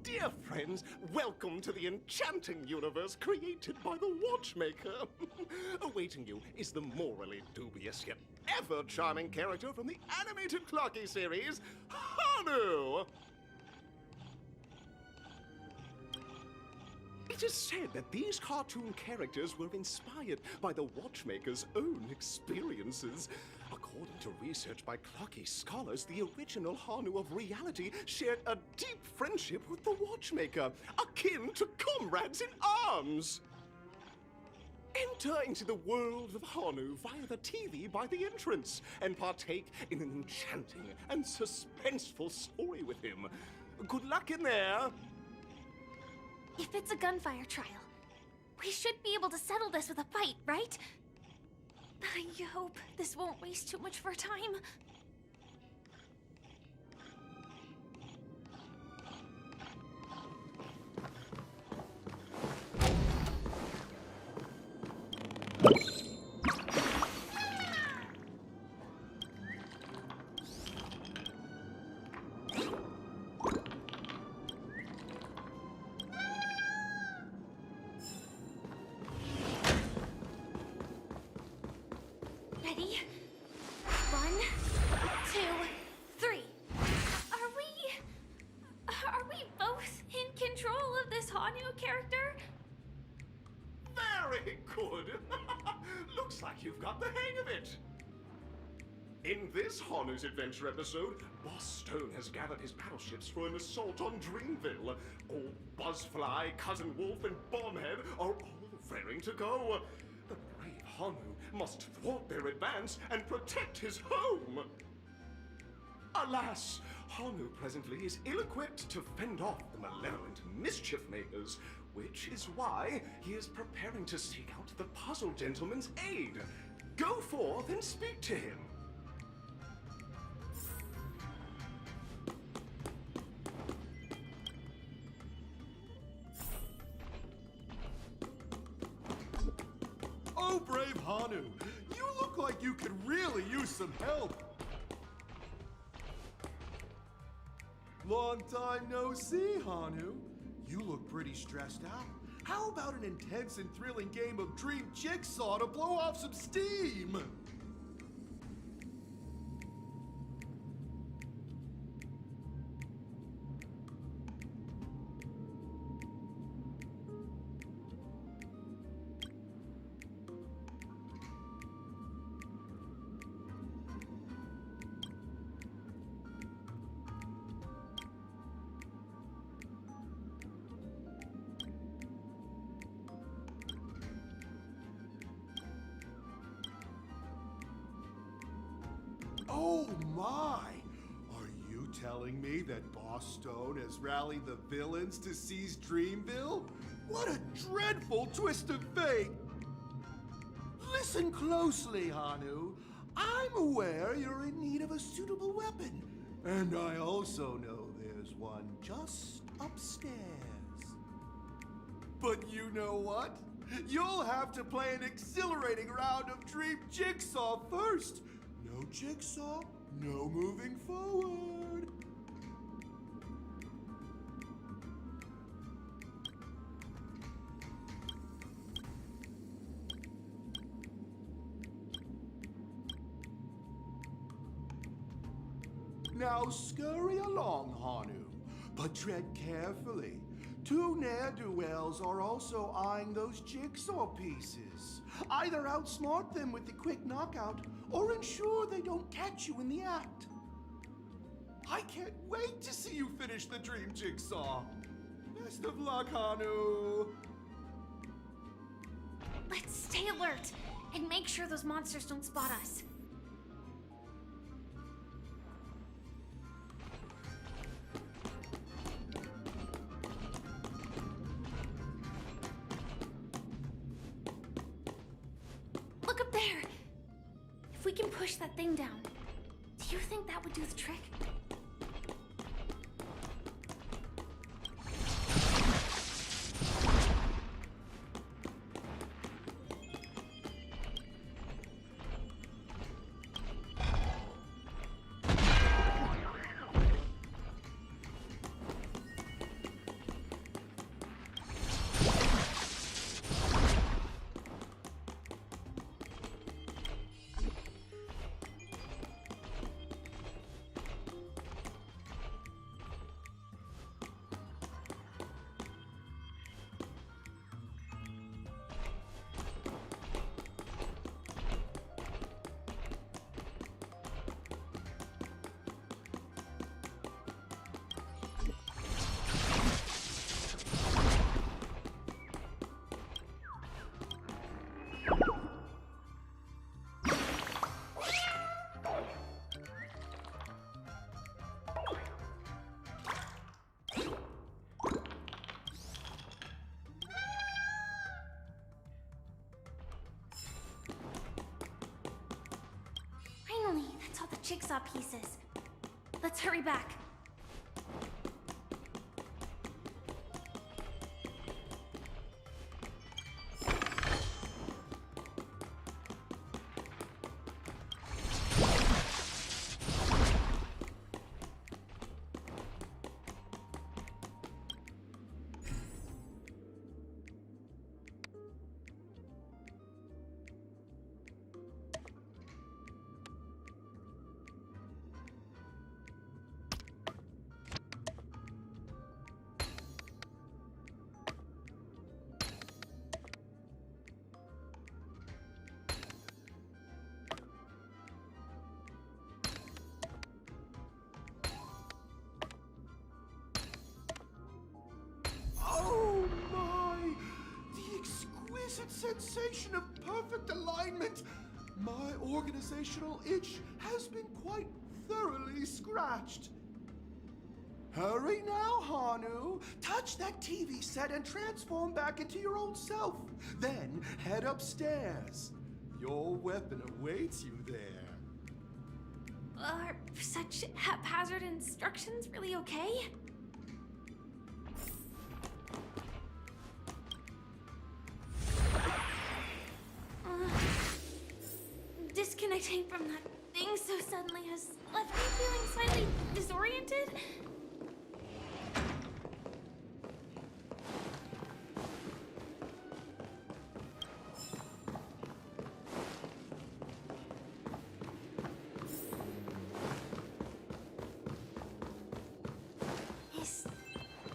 Dear friends, welcome to the enchanting universe created by the Watchmaker. Awaiting you is the morally dubious yet ever-charming character from the animated Clocky series, Hanu! It is said that these cartoon characters were inspired by the Watchmaker's own experiences. According to research by Clocky scholars, the original Hanu of reality shared a deep friendship with the Watchmaker, akin to comrades in arms. Enter into the world of Hanu via the TV by the entrance and partake in an enchanting and suspenseful story with him. Good luck in there. If it's a gunfire trial, we should be able to settle this with a fight, right? I hope this won't waste too much of our time. Ready? 1, 2, 3. Are we both in control of this Hanu character? Very good. Looks like you've got the hang of it. In this Hanu's Adventure episode, Boss Stone has gathered his battleships for an assault on Dreamville. Old Buzzfly, Cousin Wolf, and Bombhead are all raring to go. The brave Hanu must thwart their advance and protect his home. Alas, Hanu presently is ill-equipped to fend off the malevolent mischief makers, which is why he is preparing to seek out the Puzzle Gentleman's aid. Go forth and speak to him. Oh, brave Hanu, you look like you could really use some help. Long time no see, Hanu. You look pretty stressed out. How about an intense and thrilling game of Dream Jigsaw to blow off some steam? Oh my! Are you telling me that Boss Stone has rallied the villains to seize Dreamville? What a dreadful twist of fate! Listen closely, Hanu. I'm aware you're in need of a suitable weapon, and I also know there's one just upstairs. But you know what? You'll have to play an exhilarating round of Dream Jigsaw first. No Jigsaw, no moving forward. Now scurry along, Hanu, but tread carefully. Two ne'er-do-wells are also eyeing those jigsaw pieces. Either outsmart them with the quick knockout, or ensure they don't catch you in the act. I can't wait to see you finish the dream jigsaw. Best of luck, Hanu. Let's stay alert and make sure those monsters don't spot us. Look up there! If we can push that thing down, do you think that would do the trick? Finally, that's all the jigsaw pieces. Let's hurry back. Oh my! The exquisite sensation of perfect alignment! My organizational itch has been quite thoroughly scratched. Hurry now, Hanu! Touch that TV set and transform back into your old self. Then head upstairs. Your weapon awaits you there. Are such haphazard instructions really okay? Disconnecting from that thing so suddenly has left me feeling slightly disoriented. Is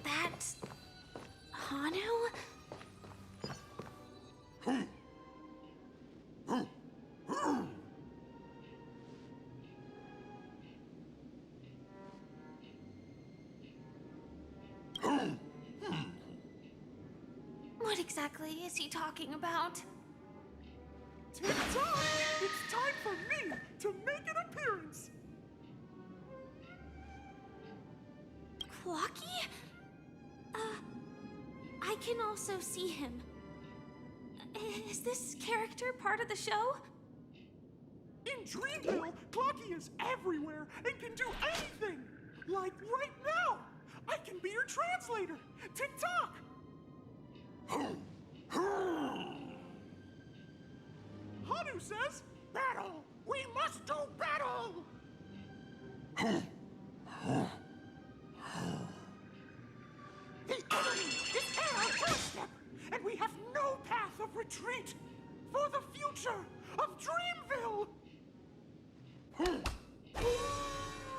that Hanu? What exactly is he talking about? Tick-tock! It's time for me to make an appearance! Clocky? I can also see him. Is this character part of the show? In Dreamville, Clocky is everywhere and can do anything! Like right now! I can be your translator! Tick-tock! Hanu says, battle! We must do battle! The enemy is at our doorstep, and we have no path of retreat for the future of Dreamville!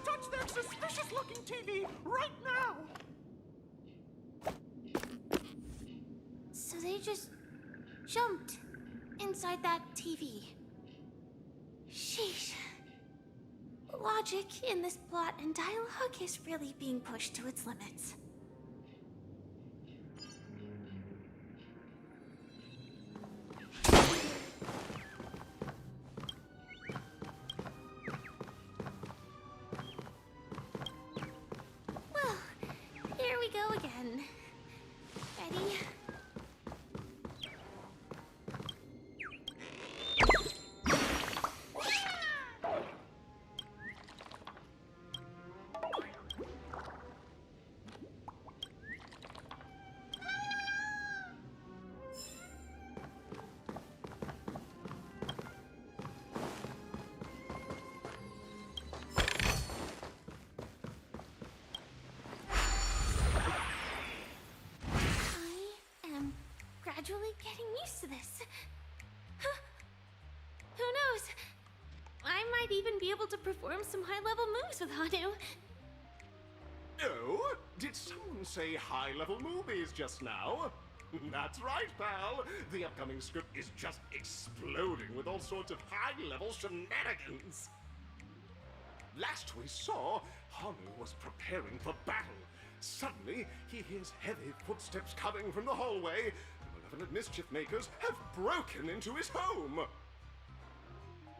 Touch their suspicious-looking TV right now! So they just jumped inside that TV. Sheesh. logic in this plot and dialogue is really being pushed to its limits. Well, here we go again. Ready? Gradually getting used to this. Huh. Who knows? I might even be able to perform some high-level moves with Hanu. Oh, did someone say high-level movies just now? That's right, pal. The upcoming script is just exploding with all sorts of high-level shenanigans. Last we saw, Hanu was preparing for battle. Suddenly, he hears heavy footsteps coming from the hallway. Malevolent mischief makers have broken into his home.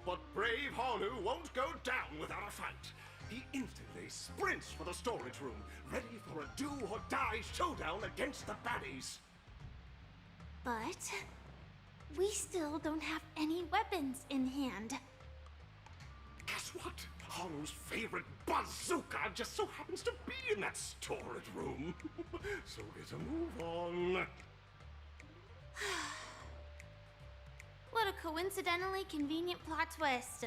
But brave Hanu won't go down without a fight. He instantly sprints for the storage room, ready for a do-or-die showdown against the baddies. But we still don't have any weapons in hand. Guess what? Hanu's favorite bazooka just so happens to be in that storage room. So get a move on. What a coincidentally convenient plot twist.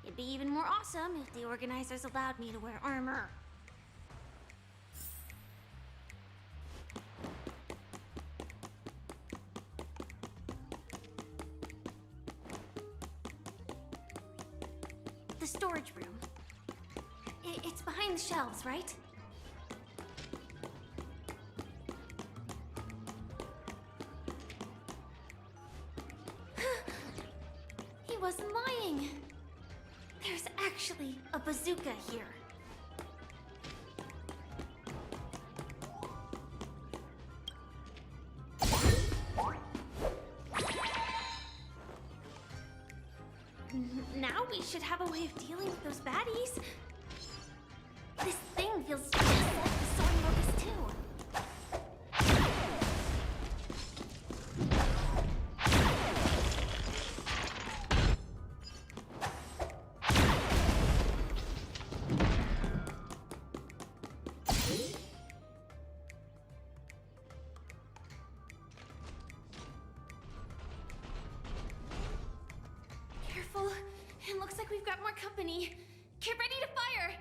It'd be even more awesome if the organizers allowed me to wear armor. The storage room. It's behind the shelves, right? He wasn't lying. There's actually a bazooka here. Now we should have a way of dealing with those baddies. This thing feels just like the Sword Locust too. Careful. It looks like we've got more company. Get ready to fire!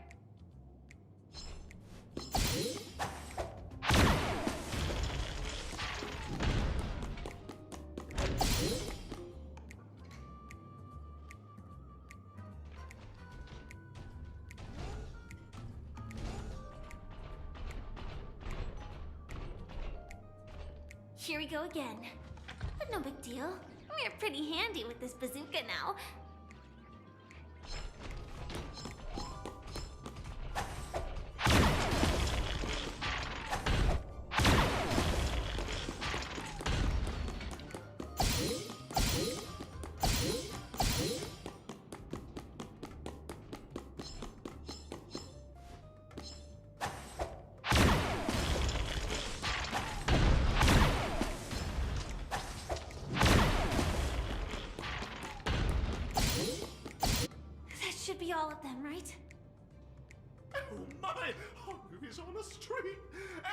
Here we go again. But no big deal. We're pretty handy with this bazooka now. Should be all of them, right? Oh my! Hanu is on a streak!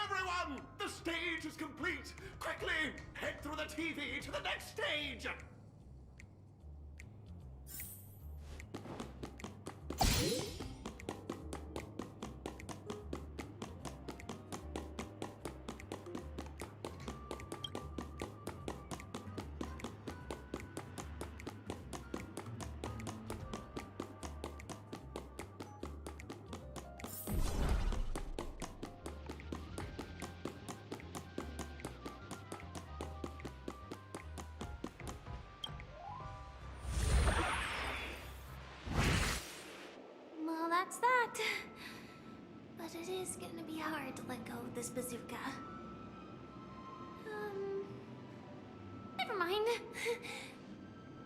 Everyone! The stage is complete! Quickly! Head through the TV to the next stage! But it is gonna be hard to let go of this bazooka. Never mind.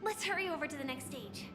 Let's hurry over to the next stage.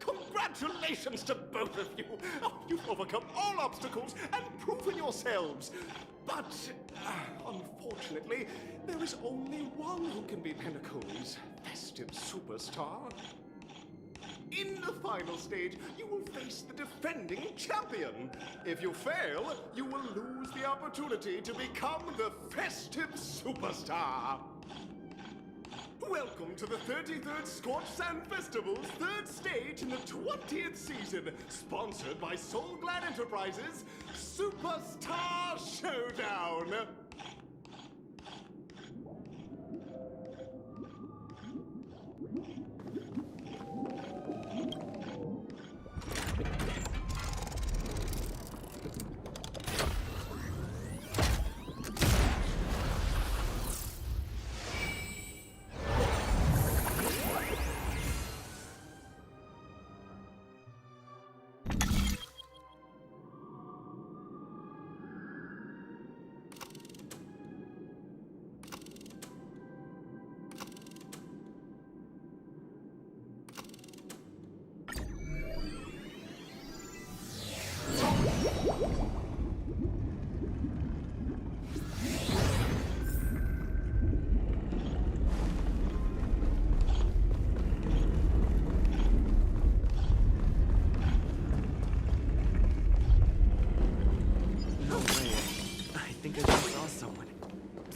Congratulations to both of you! Oh, you've overcome all obstacles and proven yourselves. But, unfortunately, there is only one who can be Pinnacole's festive superstar. In the final stage, you will face the defending champion. If you fail, you will lose the opportunity to become the festive superstar. Welcome to the 33rd Scorch Sand Festival's third stage in the 20th season, sponsored by Soul Glad Enterprises, Superstar Showdown!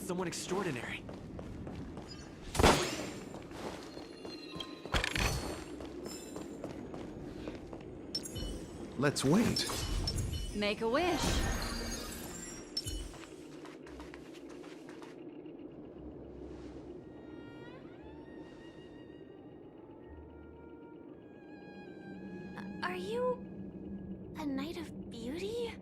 Someone extraordinary. Let's wait. Make a wish. Are you a knight of beauty?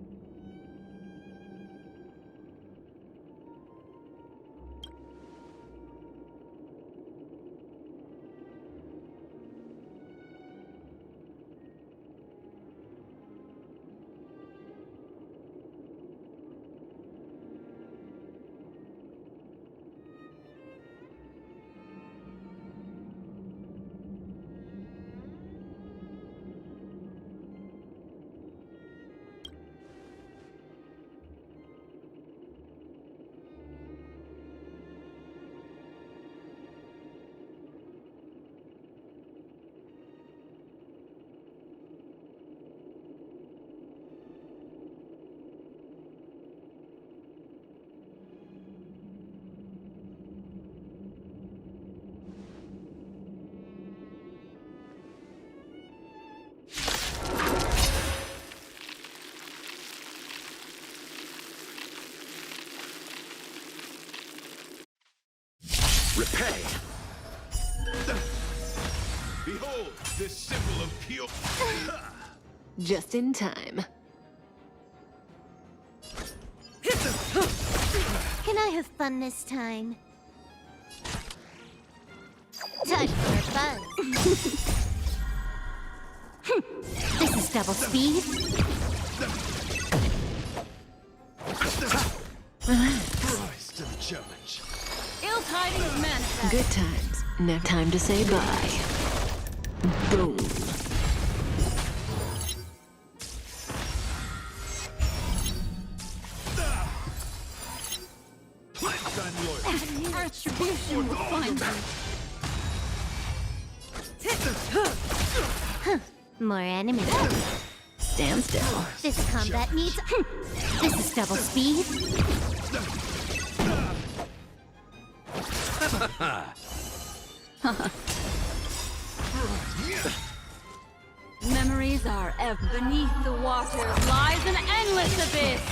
Repay! Behold, this symbol of pure... Just in time. Can I have fun this time? Time for fun. This is double speed. Rise to the challenge. Ill tidings manifest. Good times. Now time to say bye. Boom. Retribution will find you. More enemies. Stand still. This combat needs... This is double speed. Memories are beneath the water lies an endless abyss.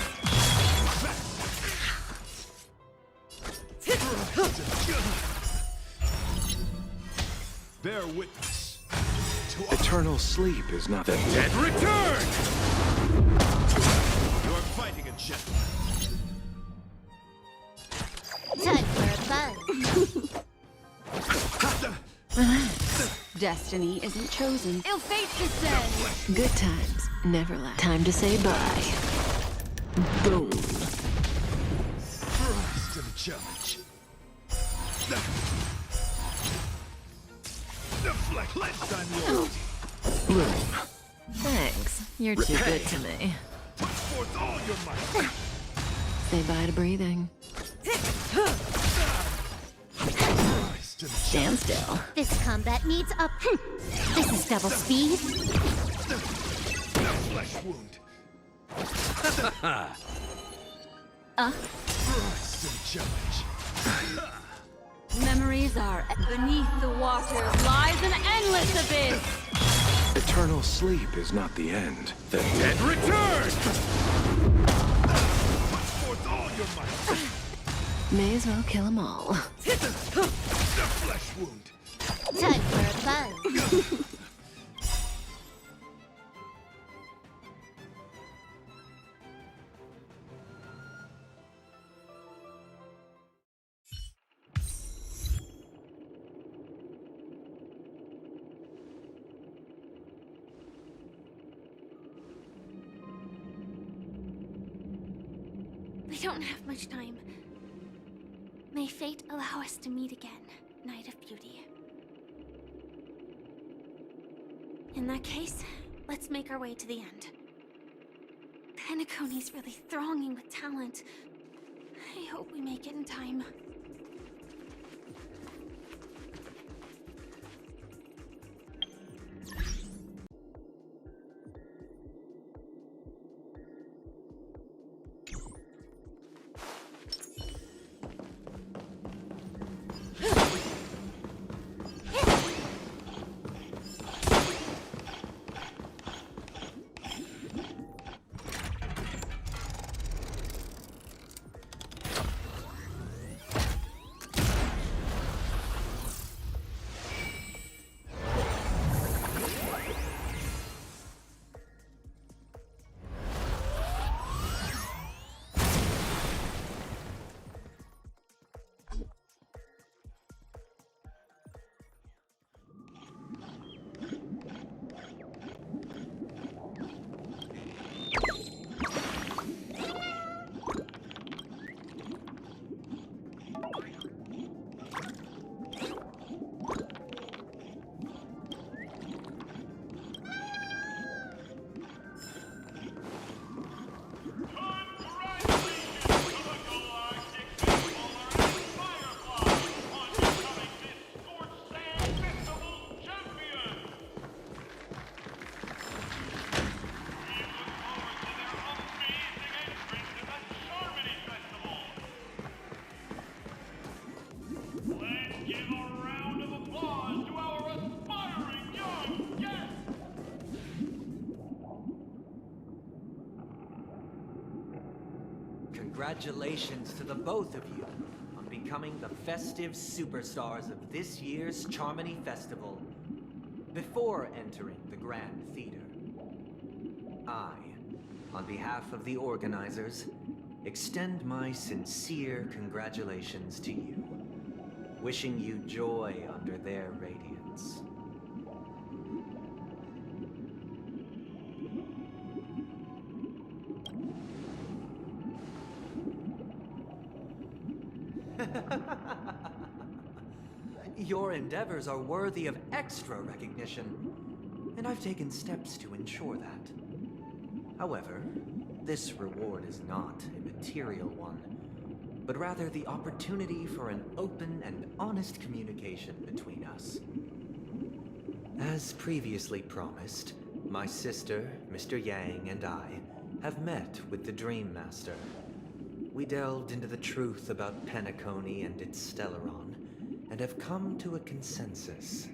Bear witness. Eternal sleep is not the dead. Return! You're fighting a gentleman. Time for a buzz. Destiny isn't chosen. Ill fate descends. Good times never last. Time to say bye. Boom. Rise to the challenge. Deflect. Cleanse on your Bloom. Thanks. You're too good to me. Put forth all your might. Say bye to breathing. Rise to the Stand still. This combat needs up. This is double speed. flesh wound. Rise to the challenge. Memories are beneath the water lies an endless abyss. Eternal sleep is not the end. The dead Return! Put forth all your might. May as well kill them all. The flesh wound. Time for a buzz. We don't have much time. May fate allow us to meet again, Night of Beauty. In that case, let's make our way to the end. Penacony's really thronging with talent. I hope we make it in time. Congratulations to the both of you on becoming the festive superstars of this year's Charmony Festival. Before entering the Grand Theater, I, on behalf of the organizers, extend my sincere congratulations to you, wishing you joy under their radiance. Your endeavors are worthy of extra recognition, and I've taken steps to ensure that. However, this reward is not a material one, but rather the opportunity for an open and honest communication between us. As previously promised, My sister, Mr. Yang, and I have met with the Dream Master. We delved into the truth about Penacony and its Stellaron, and have come to a consensus.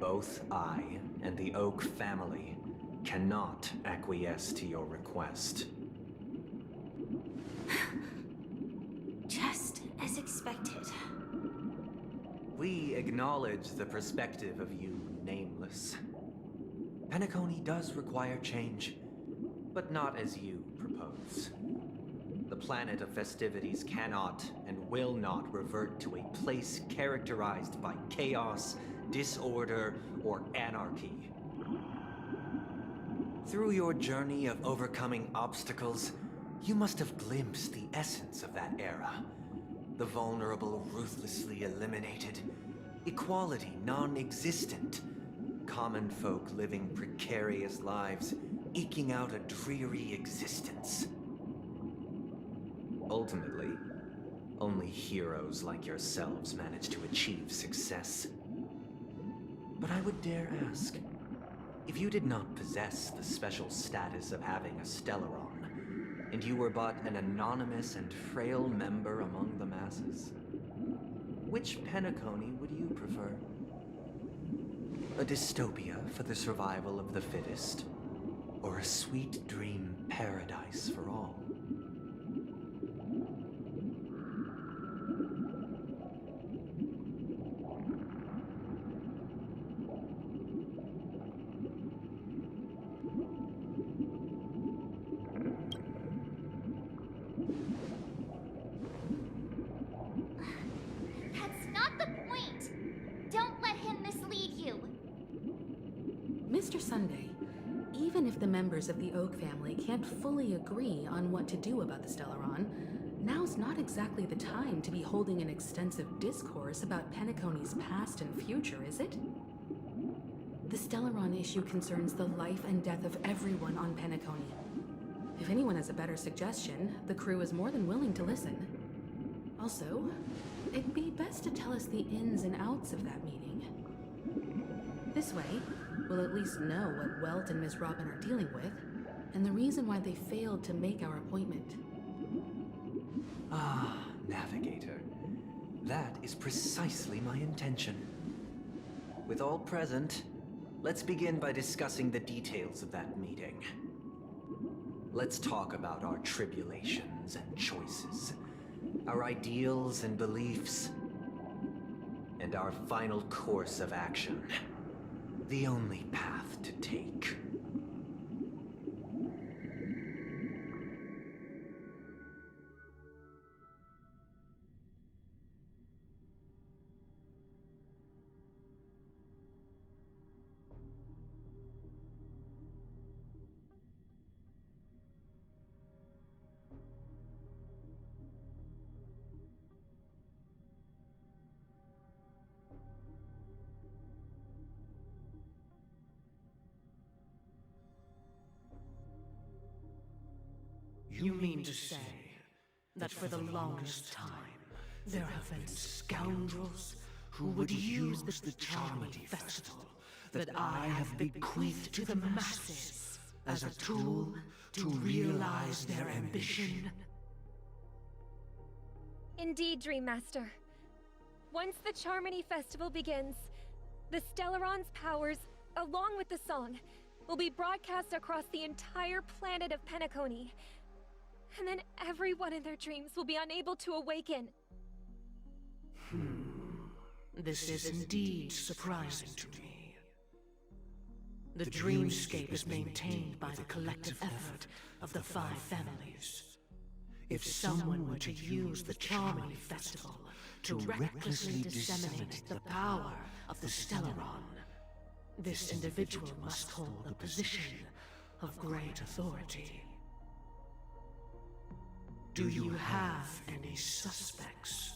Both I and the Oak family cannot acquiesce to your request. Just as expected. We acknowledge the perspective of you, Nameless. Penacony does require change, but not as you propose. The planet of festivities cannot and will not revert to a place characterized by chaos, disorder, or anarchy. Through your journey of overcoming obstacles, you must have glimpsed the essence of that era. The vulnerable ruthlessly eliminated, equality non-existent, common folk living precarious lives, eking out a dreary existence. Ultimately, only heroes like yourselves manage to achieve success. But I would dare ask, if you did not possess the special status of having a Stellaron, and you were but an anonymous and frail member among the masses, which Penacony would you prefer? A dystopia for the survival of the fittest, or a sweet dream paradise for all? That's not the point! Don't let him mislead you! Mr. Sunday, even if the members of the Oak family can't fully agree on what to do about the Stellaron, now's not exactly the time to be holding an extensive discourse about Penacony's past and future, is it? The Stellaron issue concerns the life and death of everyone on Penacony. If anyone has a better suggestion, the crew is more than willing to listen. Also, it'd be best to tell us the ins and outs of that meeting. This way, we'll at least know what Welt and Miss Robin are dealing with, and the reason why they failed to make our appointment. Ah, Navigator. That is precisely my intention. With all present, let's begin by discussing the details of that meeting. Let's talk about our tribulations and choices, our ideals and beliefs, and our final course of action. The only path to take. You mean to say that for the longest time, there have been scoundrels who would use the Charmony Festival that I have bequeathed to the masses as a tool to realize their ambition? Indeed, Dream Master. Once the Charmony Festival begins, the Stellaron's powers, along with the song, will be broadcast across the entire planet of Penacony. And then everyone in their dreams will be unable to awaken. This is indeed surprising to me. The dreamscape is maintained by the collective effort of the 5 families. If someone were to use the Charmony Festival to recklessly disseminate the power of the Stellaron, this individual must hold a position of great authority. Do you have any suspects?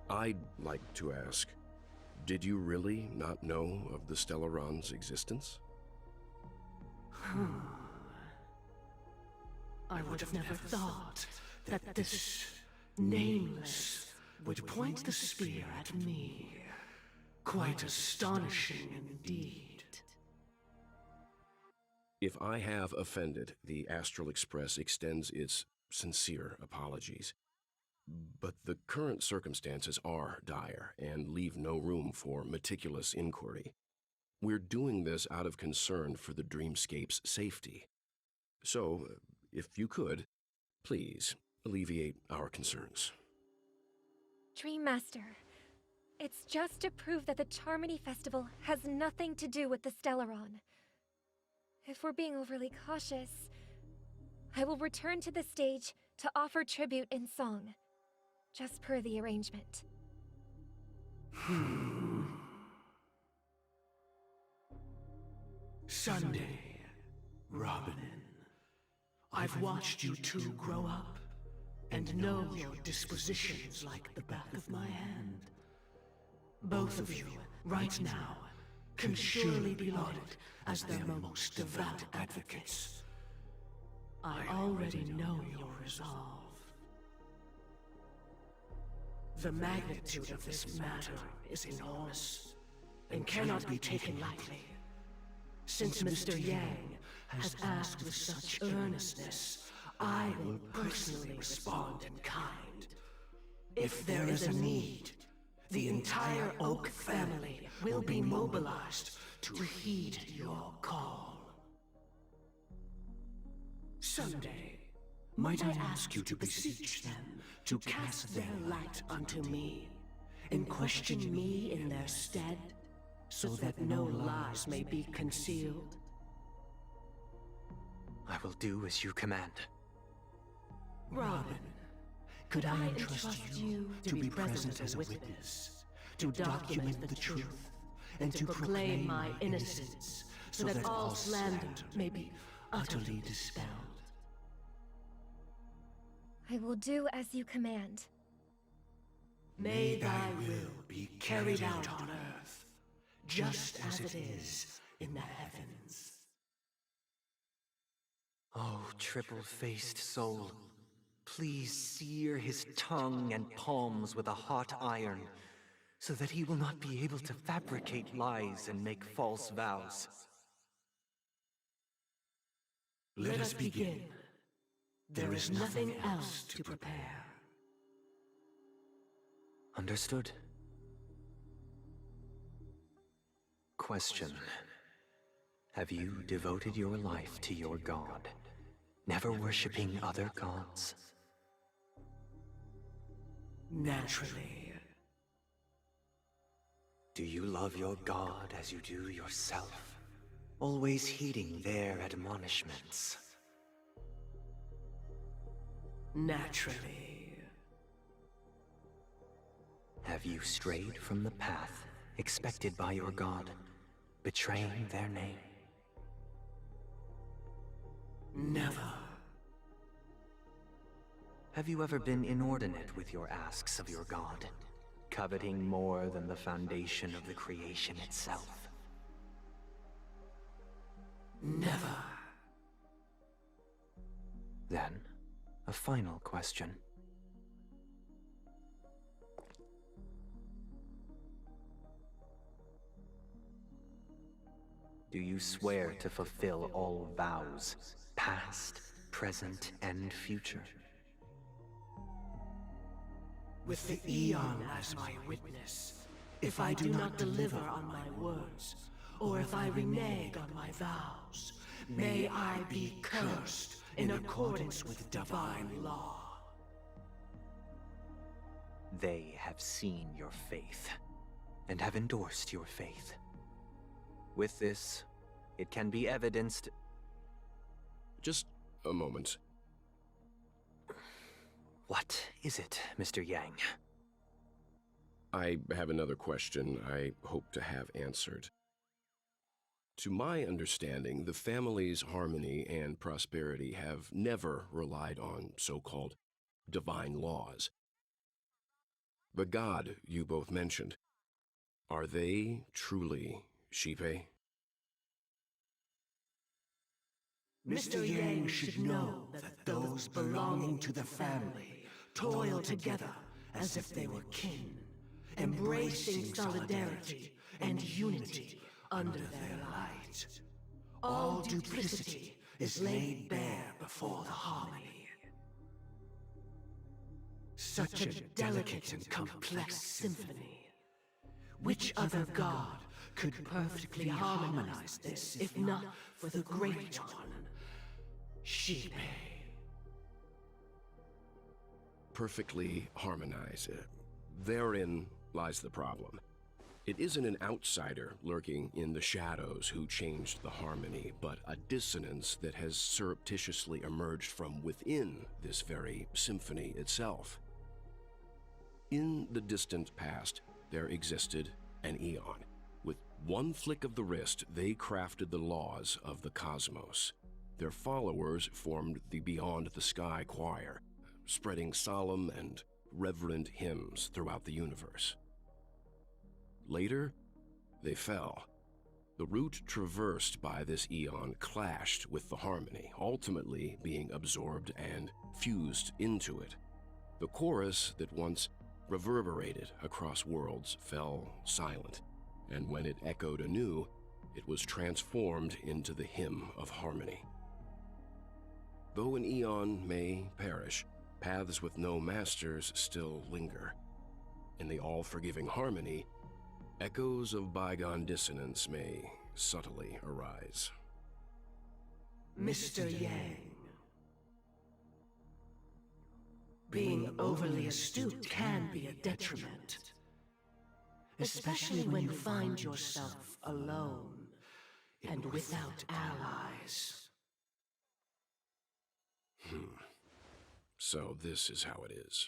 I'd like to ask, did you really not know of the Stellaron's existence? I would have never thought that this Nameless would point the spear at me. Quite astonishing indeed. If I have offended, the Astral Express extends its sincere apologies. But the current circumstances are dire and leave no room for meticulous inquiry. We're doing this out of concern for the Dreamscape's safety. So, if you could, please alleviate our concerns. Dream Master, it's just to prove that the Charmony Festival has nothing to do with the Stellaron. If we're being overly cautious, I will return to the stage to offer tribute in song, just per the arrangement. Sunday, Robin, I've watched you two grow up, and know your dispositions like the back of my hand. Both of you, right now, can surely be lauded as their most devout advocates. I already know your resolve. The magnitude of this matter is enormous, and cannot be taken lightly. Since Mr. Yang has asked with such earnestness, I will personally respond in kind. If there is a need, the entire Oak family will be mobilized to heed your call. Someday, might I ask you to beseech them to cast their light unto me, and question me in their stead, so that no lies may be concealed? I will do as you command. Robin, could I entrust you to be present as a witness, to document the truth, and to proclaim my innocence, so that all slander may be utterly dispelled? I will do as you command. May thy will be carried out on earth, just as it is in the heavens. Oh, triple-faced soul, please sear his tongue and palms with a hot iron, so that he will not be able to fabricate lies and make false vows. Let us begin. There is nothing else to prepare. Understood. Question. Have you devoted your life to your god, never worshipping other gods? Naturally. Do you love your god as you do yourself, always heeding their admonishments? Naturally. Have you strayed from the path expected by your god, betraying their name? Never. Have you ever been inordinate with your asks of your god, coveting more than the foundation of the creation itself? Never. Then, a final question. Do you swear to fulfill all vows, past, present, and future? With the Eon as my witness, if I do not deliver on my words, or if I renege on my vows, may I be cursed in accordance with divine law. They have seen your faith, and have endorsed your faith. With this, it can be evidenced... Just a moment. What is it, Mr. Yang? I have another question I hope to have answered. To my understanding, the family's harmony and prosperity have never relied on so-called divine laws. The god you both mentioned, are they truly Shipe? Mr. Yang should know that those belonging to the family toil together as if they were kin, embracing solidarity and unity under their light. All duplicity is laid bare before the harmony. Such a delicate and complex symphony. Which other god could perfectly harmonize this, if not for the Great One, Shipe? Perfectly harmonize. Therein lies the problem. It isn't an outsider lurking in the shadows who changed the harmony, but a dissonance that has surreptitiously emerged from within this very symphony itself. In the distant past, there existed an eon. With one flick of the wrist, they crafted the laws of the cosmos. Their followers formed the Beyond the Sky Choir, spreading solemn and reverent hymns throughout the universe. Later, they fell. The route traversed by this eon clashed with the harmony, ultimately being absorbed and fused into it. The chorus that once reverberated across worlds fell silent, and when it echoed anew, it was transformed into the hymn of harmony. Though an eon may perish, paths with no masters still linger. In the all-forgiving harmony, echoes of bygone dissonance may subtly arise. Mr. Yang. Being overly astute can be a detriment. Especially when you find yourself alone and without allies. So this is how it is.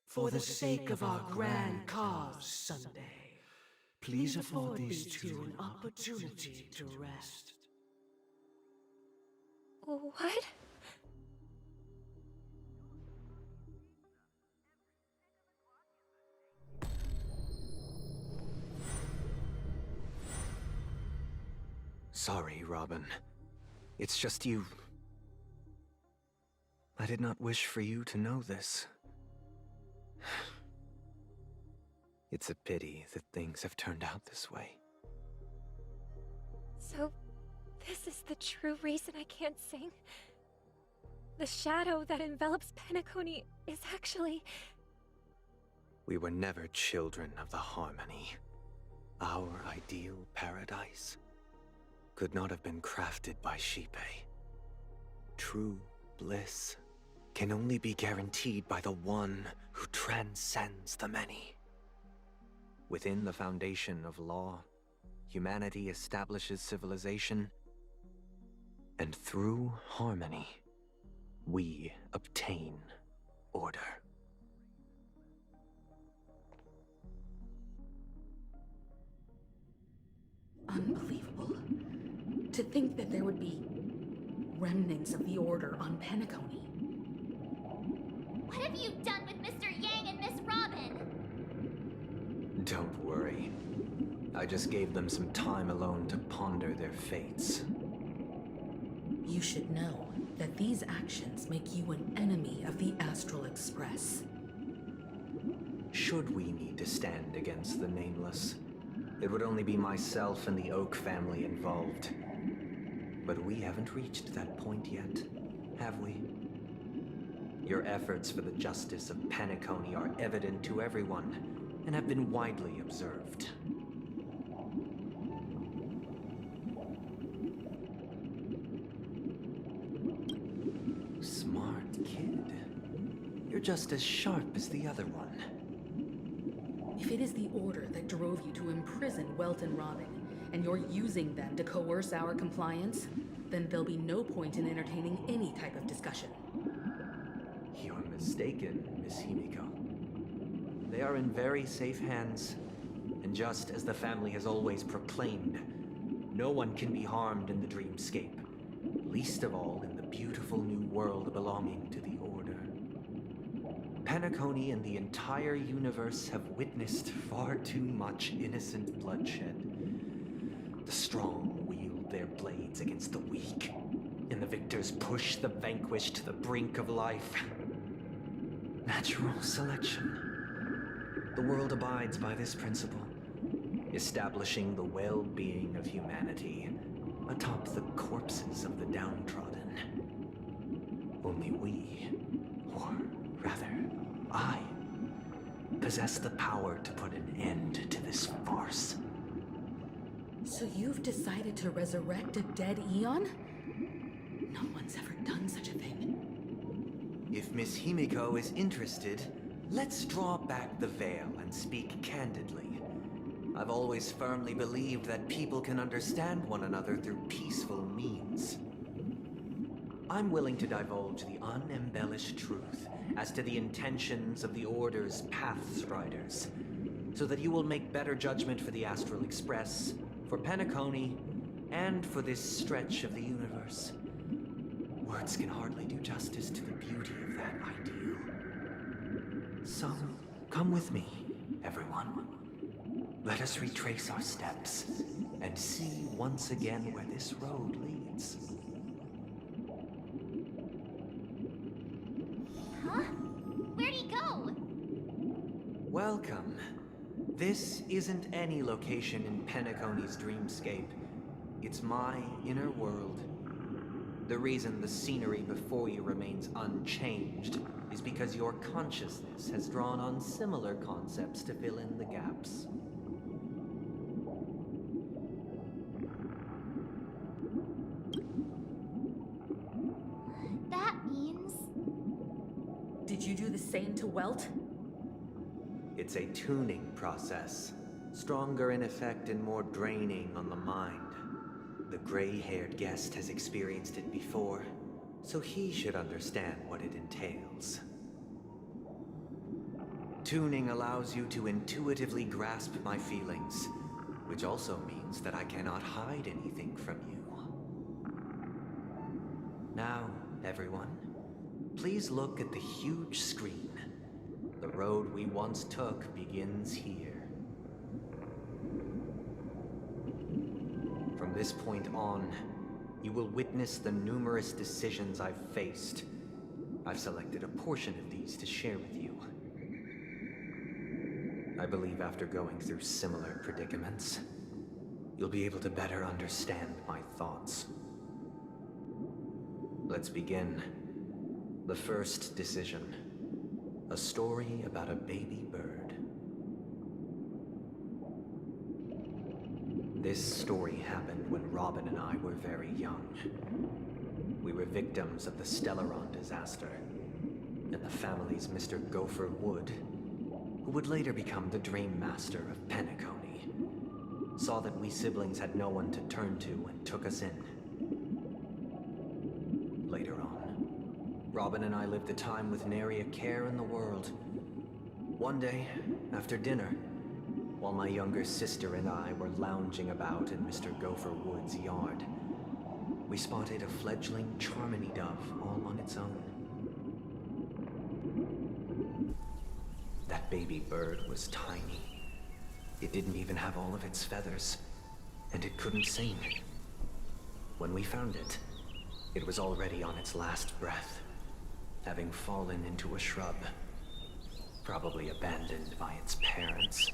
For the sake of our grand cause, Sunday, please afford these two an opportunity to rest. What? Sorry, Robin. It's just you. I did not wish for you to know this. It's a pity that things have turned out this way. So, this is the true reason I can't sing? The shadow that envelops Penacony is actually... We were never children of the harmony. Our ideal paradise could not have been crafted by Shipe. True bliss can only be guaranteed by the one who transcends the many. Within the foundation of law, humanity establishes civilization, and through harmony, we obtain order. Unbelievable. To think that there would be remnants of the Order on Penacony. What have you done with Mr. Yang and Miss Robin? Don't worry. I just gave them some time alone to ponder their fates. You should know that these actions make you an enemy of the Astral Express. Should we need to stand against the Nameless, it would only be myself and the Oak family involved. But we haven't reached that point yet, have we? Your efforts for the justice of Penacony are evident to everyone, and have been widely observed. Smart kid. You're just as sharp as the other one. If it is the Order that drove you to imprison Welt and Robin, and you're using them to coerce our compliance, then there'll be no point in entertaining any type of discussion. You're mistaken, Miss Himiko. They are in very safe hands, and just as the family has always proclaimed, no one can be harmed in the dreamscape, least of all in the beautiful new world belonging to the Order. Penacony and the entire universe have witnessed far too much innocent bloodshed. The strong wield their blades against the weak, and the victors push the vanquished to the brink of life. Natural selection. The world abides by this principle, establishing the well-being of humanity atop the corpses of the downtrodden. Only we, or rather, I, possess the power to put an end to this farce. So you've decided to resurrect a dead Eon? No one's ever done such a thing. If Miss Himiko is interested, let's draw back the veil and speak candidly. I've always firmly believed that people can understand one another through peaceful means. I'm willing to divulge the unembellished truth as to the intentions of the Order's Pathstriders, so that you will make better judgment for the Astral Express, for Penacony, and for this stretch of the universe. Words can hardly do justice to the beauty of that ideal. So, come with me, everyone. Let us retrace our steps and see once again where this road leads. Huh? Where'd he go? Welcome. This isn't any location in Penacony's dreamscape. It's my inner world. The reason the scenery before you remains unchanged is because your consciousness has drawn on similar concepts to fill in the gaps. That means... Did you do the same to Welt? It's a tuning process, stronger in effect and more draining on the mind. The gray-haired guest has experienced it before, so he should understand what it entails. Tuning allows you to intuitively grasp my feelings, which also means that I cannot hide anything from you. Now, everyone, please look at the huge screen. The road we once took begins here. From this point on, you will witness the numerous decisions I've faced. I've selected a portion of these to share with you. I believe after going through similar predicaments, you'll be able to better understand my thoughts. Let's begin. The first decision. A story about a baby bird. This story happened when Robin and I were very young. We were victims of the Stellaron disaster, and the family's Mr. Gopher Wood, who would later become the Dream Master of Penacony, saw that we siblings had no one to turn to and took us in. Later on, Robin and I lived a time with nary a care in the world. One day, after dinner, while my younger sister and I were lounging about in Mr. Gopher Wood's yard, we spotted a fledgling Charmony dove all on its own. That baby bird was tiny. It didn't even have all of its feathers, and it couldn't sing. When we found it, it was already on its last breath, having fallen into a shrub, probably abandoned by its parents.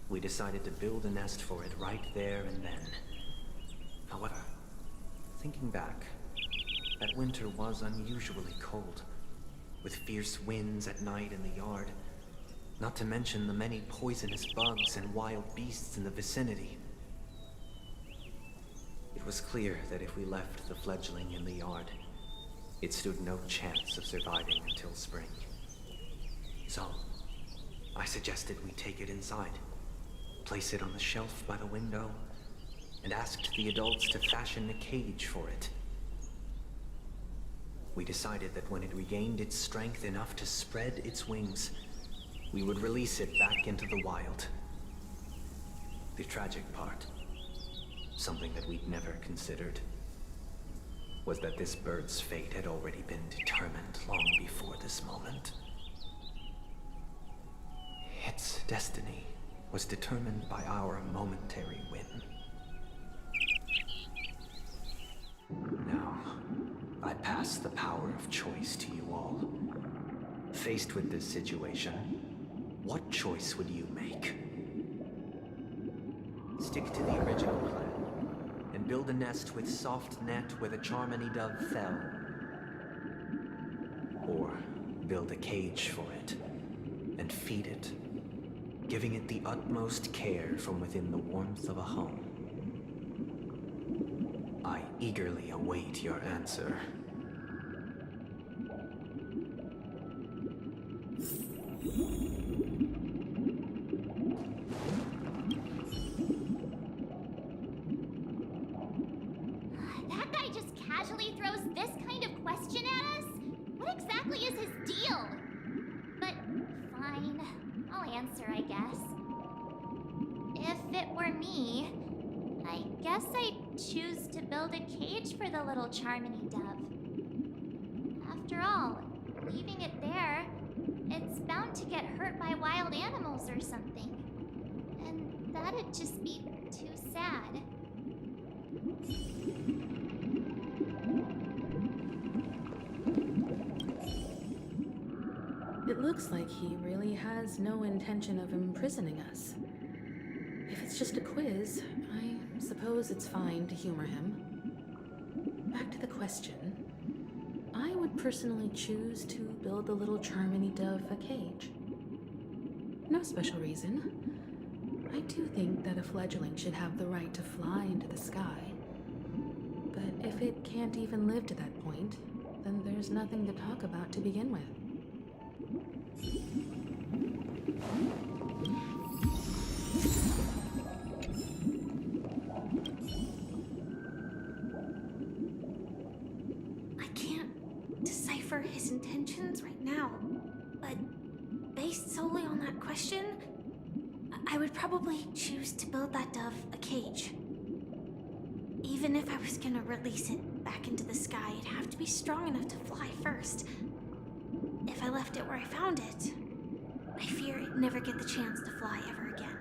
We decided to build a nest for it right there and then. However, thinking back, that winter was unusually cold, with fierce winds at night in the yard, not to mention the many poisonous bugs and wild beasts in the vicinity. It was clear that if we left the fledgling in the yard, it stood no chance of surviving until spring. So, I suggested we take it inside, place it on the shelf by the window, and asked the adults to fashion a cage for it. We decided that when it regained its strength enough to spread its wings, we would release it back into the wild. The tragic part, something that we'd never considered, was that this bird's fate had already been determined long before this moment. Its destiny was determined by our momentary whim. Now, I pass the power of choice to you all. Faced with this situation, what choice would you make? Stick to the original plan and build a nest with soft net where the Charmony dove fell. Or build a cage for it and feed it, giving it the utmost care from within the warmth of a home. I eagerly await your answer. That guy just casually throws this kind of question at us? What exactly is his deal? But fine, I'll answer, I guess. If it were me, I guess I'd choose to build a cage for the little Charmony dove. After all, leaving it there, it's bound to get hurt by wild animals or something. And that'd just be too sad. It looks like he really has no intention of imprisoning us. If it's just a quiz, I suppose it's fine to humor him. Back to the question. I would personally choose to build the little Charmony dove a cage. No special reason. I do think that a fledgling should have the right to fly into the sky. But if it can't even live to that point, then there's nothing to talk about to begin with. I can't decipher his intentions right now, but based solely on that question, I would probably choose to build that dove a cage. Even if I was gonna release it back into the sky, it'd have to be strong enough to fly first. If I left it where I found it, I fear it'd never get the chance to fly ever again.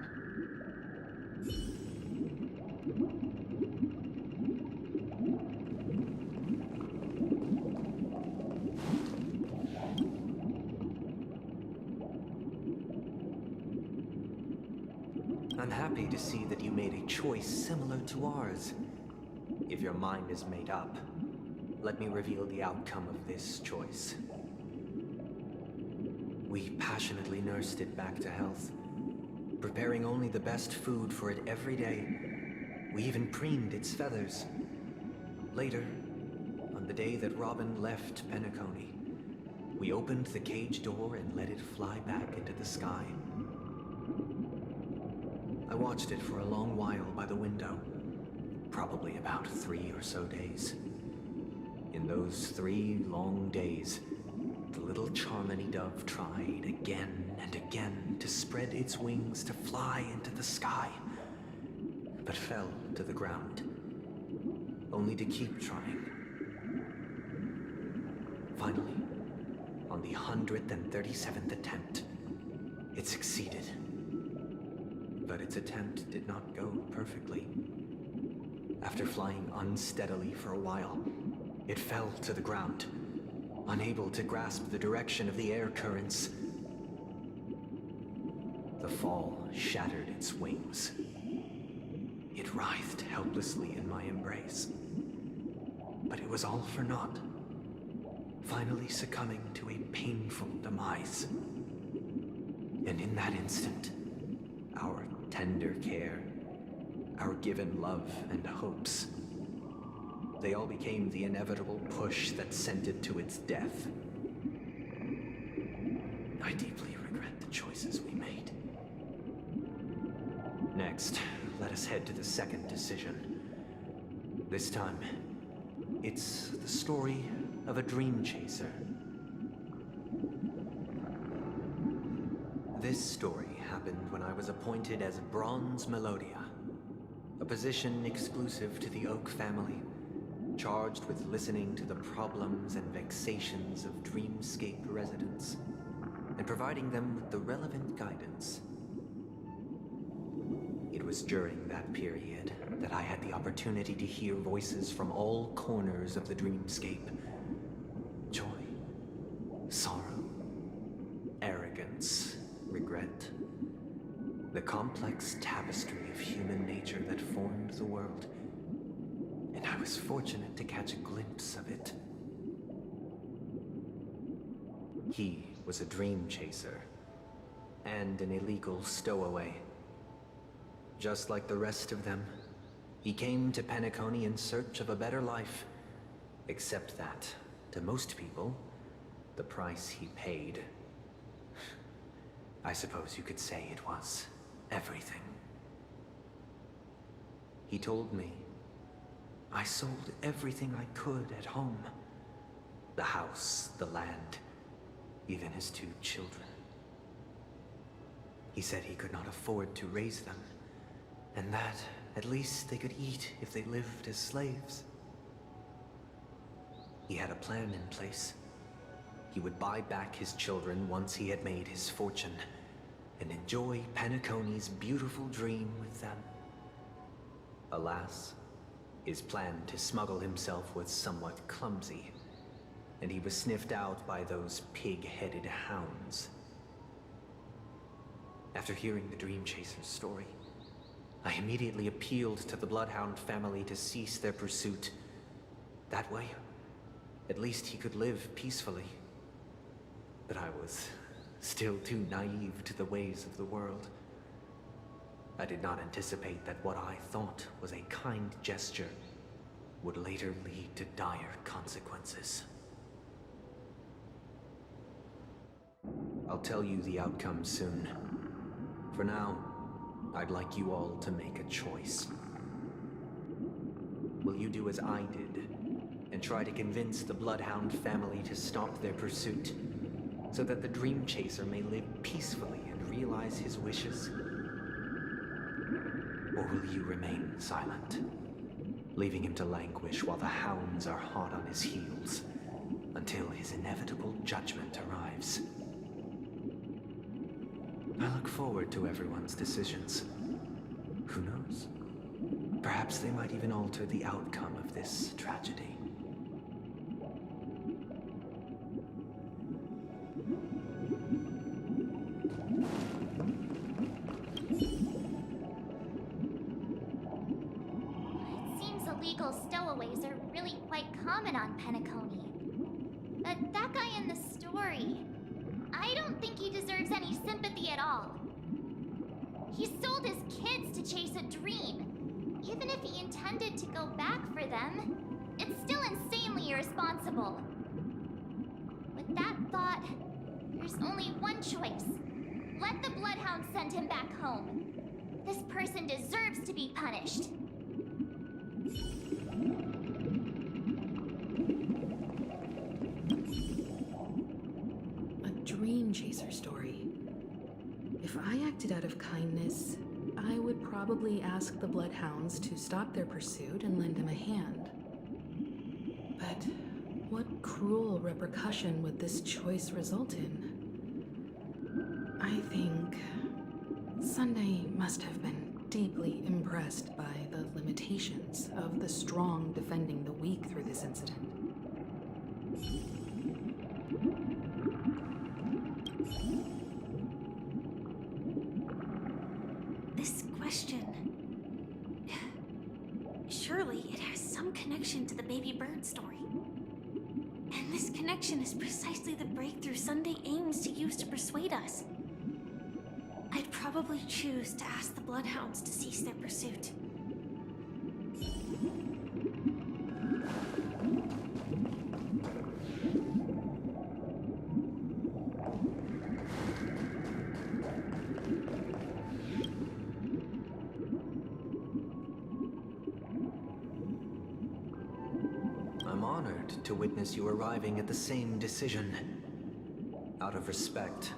I'm happy to see that you made a choice similar to ours. If your mind is made up, let me reveal the outcome of this choice. We passionately nursed it back to health, preparing only the best food for it every day. We even preened its feathers. Later, on the day that Robin left Penacony, we opened the cage door and let it fly back into the sky. I watched it for a long while by the window, probably about 3 or so days. In those 3 long days, the little Charmony dove tried again and again to spread its wings to fly into the sky, but fell to the ground, only to keep trying. Finally, on the 137th attempt, it succeeded. But its attempt did not go perfectly. After flying unsteadily for a while, it fell to the ground, unable to grasp the direction of the air currents. The fall shattered its wings. It writhed helplessly in my embrace. But it was all for naught, finally succumbing to a painful demise. And in that instant, our tender care, our given love and hopes, they all became the inevitable push that sent it to its death. I deeply regret the choices we made. Next, let us head to the second decision. This time, it's the story of a dream chaser. This story happened when I was appointed as Bronze Melodia, a position exclusive to the Oak family, charged with listening to the problems and vexations of dreamscape residents, and providing them with the relevant guidance. It was during that period that I had the opportunity to hear voices from all corners of the dreamscape. Joy, sorrow, The complex tapestry of human nature that formed the world. And I was fortunate to catch a glimpse of it. He was a dream chaser, and an illegal stowaway. Just like the rest of them, he came to Penacony in search of a better life. Except that, to most people, the price he paid, I suppose you could say it was everything. He told me, I sold everything I could at home. The house, the land, even his 2 children. He said he could not afford to raise them, and that at least they could eat if they lived as slaves. He had a plan in place. He would buy back his children once he had made his fortune, and enjoy Penacony's beautiful dream with them. Alas, his plan to smuggle himself was somewhat clumsy, and he was sniffed out by those pig-headed hounds. After hearing the Dream Chaser's story, I immediately appealed to the Bloodhound family to cease their pursuit. That way, at least he could live peacefully. But I was still too naive to the ways of the world. I did not anticipate that what I thought was a kind gesture would later lead to dire consequences. I'll tell you the outcome soon. For now, I'd like you all to make a choice. Will you do as I did, and try to convince the Bloodhound family to stop their pursuit, so that the Dream Chaser may live peacefully and realize his wishes? Or will you remain silent, leaving him to languish while the hounds are hot on his heels, until his inevitable judgment arrives? I look forward to everyone's decisions. Who knows? Perhaps they might even alter the outcome of this tragedy. It seems illegal stowaways are really quite common on Penacony. But that guy in the story, I don't think he deserves any sympathy at all. He sold his kids to chase a dream. Even if he intended to go back for them, it's still insanely irresponsible. With that thought, there's only one choice. Let the Bloodhound send him back home. This person deserves to be punished. Dream Chaser story. If I acted out of kindness, I would probably ask the Bloodhounds to stop their pursuit and lend him a hand. But what cruel repercussion would this choice result in? I think Sunday must have been deeply impressed by the limitations of the strong defending the weak through this incident. This question... Surely it has some connection to the baby bird story. And this connection is precisely the breakthrough Sunday aims to use to persuade us. I'd probably choose to ask the Bloodhounds to cease their pursuit. I'm honored to witness you arriving at the same decision. Out of respect,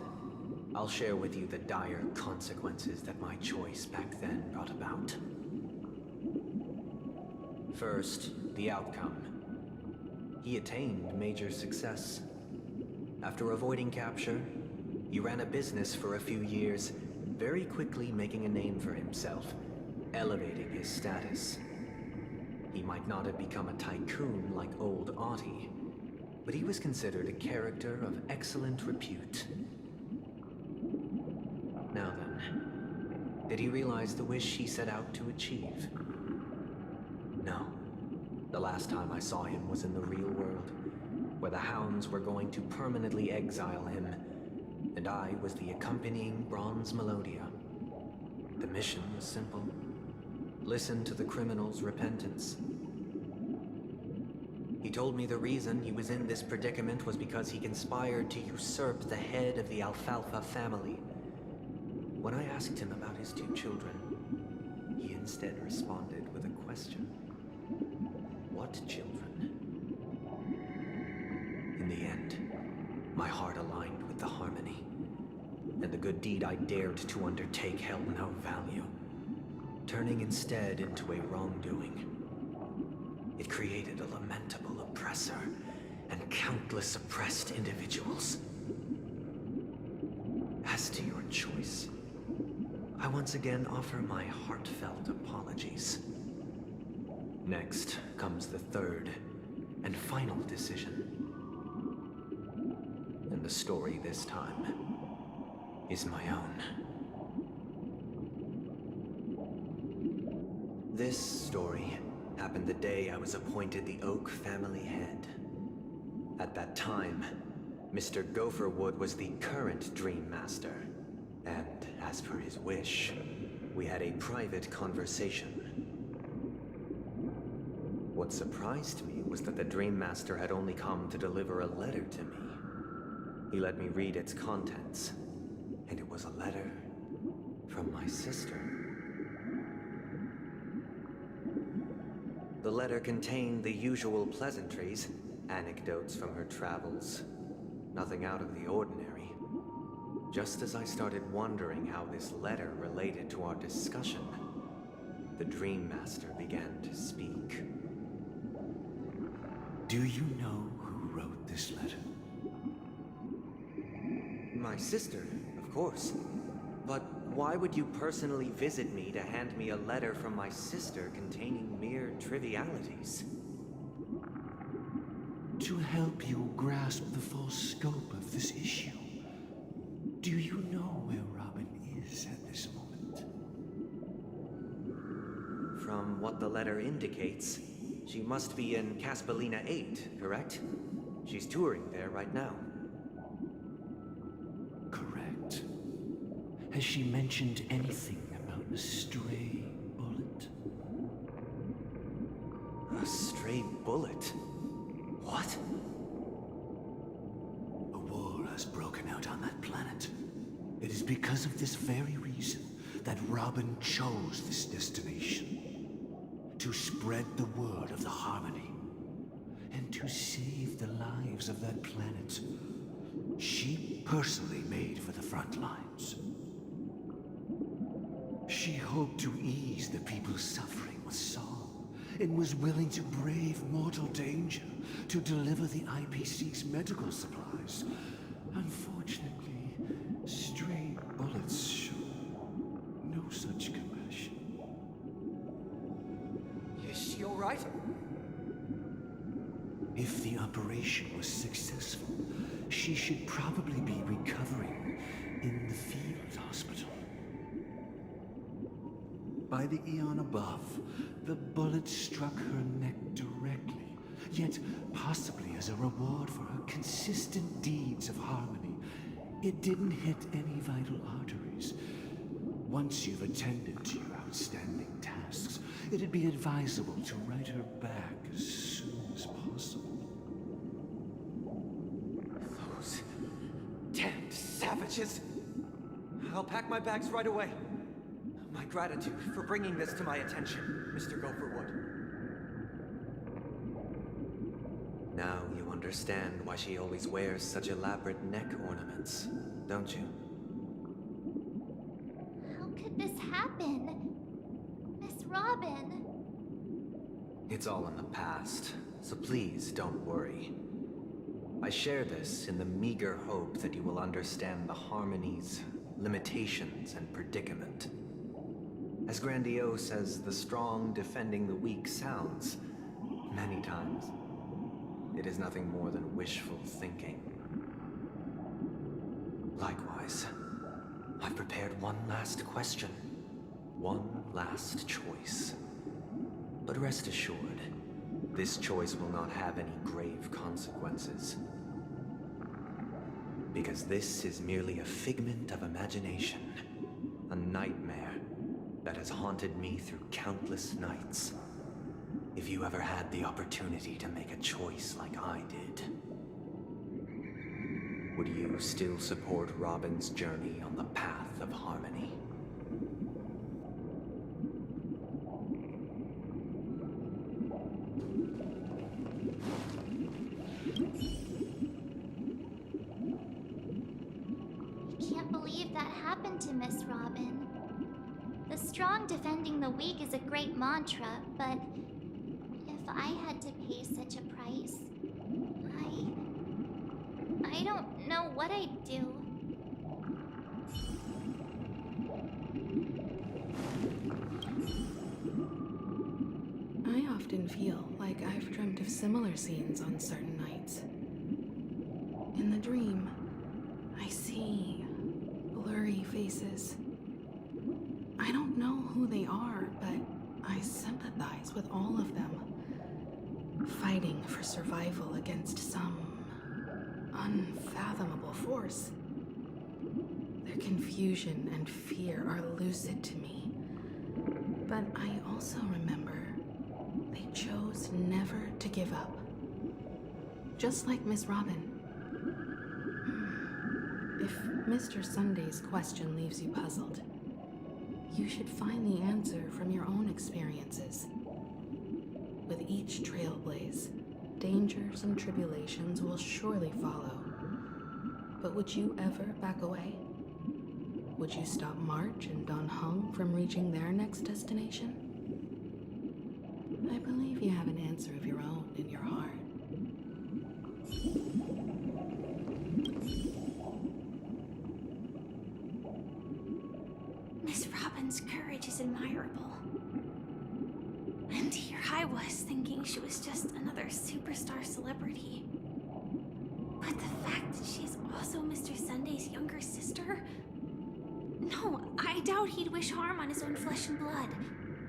I'll share with you the dire consequences that my choice back then brought about. First, the outcome. He attained major success. After avoiding capture, he ran a business for a few years, very quickly making a name for himself, elevating his status. He might not have become a tycoon like old Audie, but he was considered a character of excellent repute. Now then, Did he realize the wish he set out to achieve? No. The last time I saw him was in the real world, where the hounds were going to permanently exile him, and I was the accompanying bronze melodia. The mission was simple. Listen to the criminal's repentance. He told me the reason he was in this predicament was because he conspired to usurp the head of the Alfalfa family. When I asked him about his 2 children, he instead responded with a question. What children? In the end, my heart aligned with the harmony, and the good deed I dared to undertake held no value, turning instead into a wrongdoing. It created a lamentable oppressor and countless oppressed individuals. As to your choice, I once again offer my heartfelt apologies. Next comes the third and final decision. And the story this time is my own. This story happened the day I was appointed the Oak family head. At that time, Mr. Gopherwood was the current Dream Master, and as per his wish, we had a private conversation. What surprised me was that the Dream Master had only come to deliver a letter to me. He let me read its contents, and it was a letter from my sister. The letter contained the usual pleasantries, anecdotes from her travels. Nothing out of the ordinary. Just as I started wondering how this letter related to our discussion, the Dream Master began to speak. Do you know who wrote this letter? My sister, of course. But why would you personally visit me to hand me a letter from my sister containing mere trivialities? To help you grasp the full scope of this issue. Do you know where Robin is at this moment? From what the letter indicates, she must be in Caspelina 8, correct? She's touring there right now. Correct. Has she mentioned anything about a stray bullet? A stray bullet? What? A war has broken out on that planet. It is because of this very reason that Robin chose this destination. To spread the word of the harmony. And to save the lives of that planet. She personally made for the front lines. She hoped to ease the people's suffering with song, and was willing to brave mortal danger to deliver the IPC's medical supplies. Unfortunately, stray bullets show no such compassion. Is she all right? If the operation was successful, she should probably be recovering in the field hospital. By the eon above, the bullet struck her neck directly, yet possibly as a reward for her consistent deeds of harmony. It didn't hit any vital arteries. Once you've attended to your outstanding tasks, it'd be advisable to write her back as soon as possible. Those damned savages! I'll pack my bags right away. My gratitude for bringing this to my attention, Mr. Gopherwood. Now you understand why she always wears such elaborate neck ornaments, don't you? How could this happen? Miss Robin. It's all in the past, so please don't worry. I share this in the meager hope that you will understand the harmony's limitations and predicament. As grandiose as the strong defending the weak sounds, many times, it is nothing more than wishful thinking. Likewise, I've prepared one last question. One last choice. But rest assured, this choice will not have any grave consequences. Because this is merely a figment of imagination, a nightmare that has haunted me through countless nights. If you ever had the opportunity to make a choice like I did, would you still support Robin's journey on the path of harmony? Can't believe that happened to Miss Robin. The strong defending the weak is a great mantra, but if I had to pay such a price, I don't know what I'd do. I often feel like I've dreamt of similar scenes on certain nights. In the dream, I see blurry faces. I don't know who they are, but I sympathize with all of them, fighting for survival against some unfathomable force. Their confusion and fear are lucid to me, but I also remember they chose never to give up. Just like Miss Robin. If Mr. Sunday's question leaves you puzzled, you should find the answer from your own experiences. With each trailblaze, dangers and tribulations will surely follow. But would you ever back away? Would you stop March and Don Hung from reaching their next destination? I believe you have an answer of your own in your heart. Miss Robin's courage is admirable. And here I was thinking she was just another superstar celebrity. But the fact that she's also Mr. Sunday's younger sister? No, I doubt he'd wish harm on his own flesh and blood,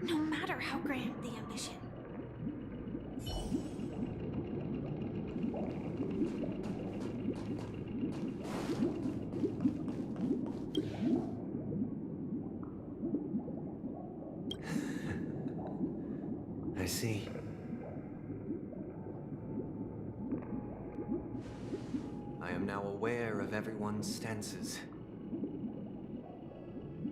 no matter how grand the ambition. I see. I am now aware of everyone's stances.